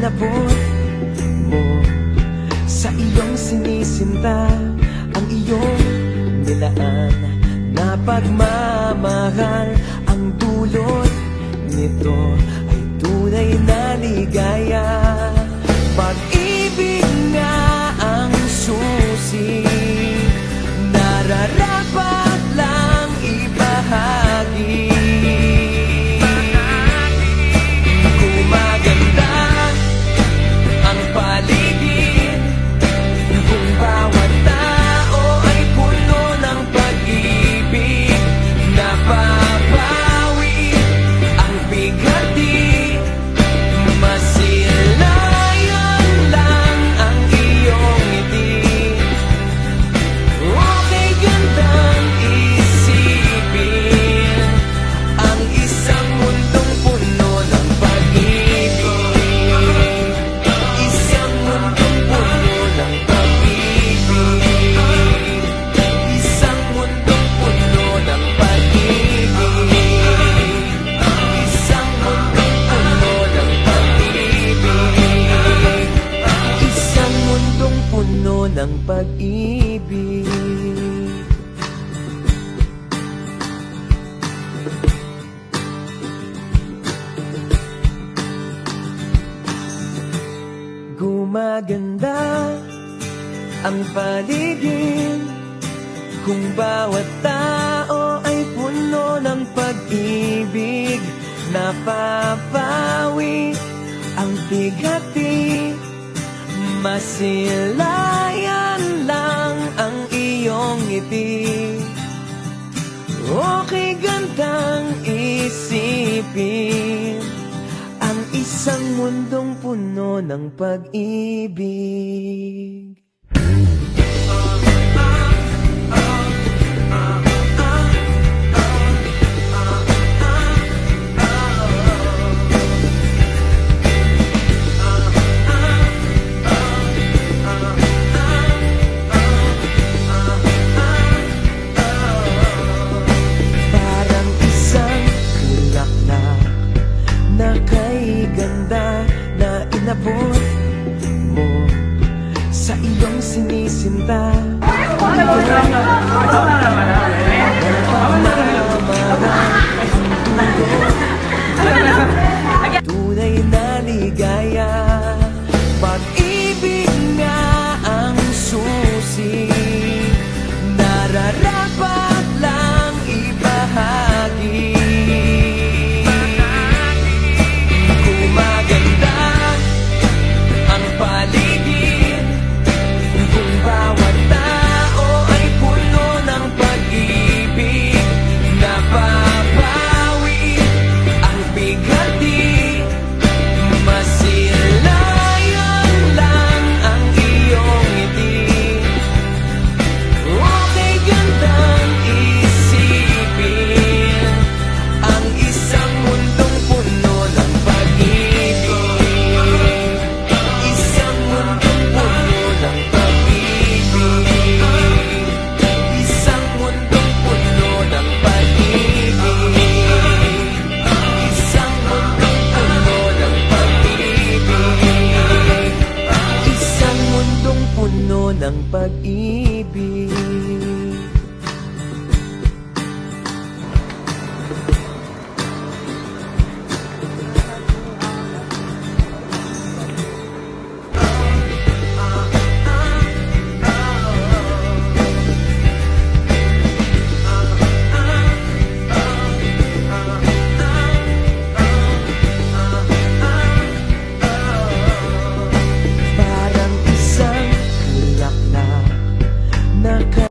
Inabot mo sa iyong sinisinta ang iyong nilaan na pagmamahal. Ang dulot nito ay tunay na ligaya. Pag-ibig nga ang susi, nararapat lang ibahagi. Ng pag-ibig. Gumaganda ang paligid kung bawat tao ay puno ng pag-ibig. Napapawi ang bigati, masilayan lang ang iyong ngiti. Okay gandang isipin ang isang mundong puno ng pag-ibig. Inabot mo sa iyong sinisinta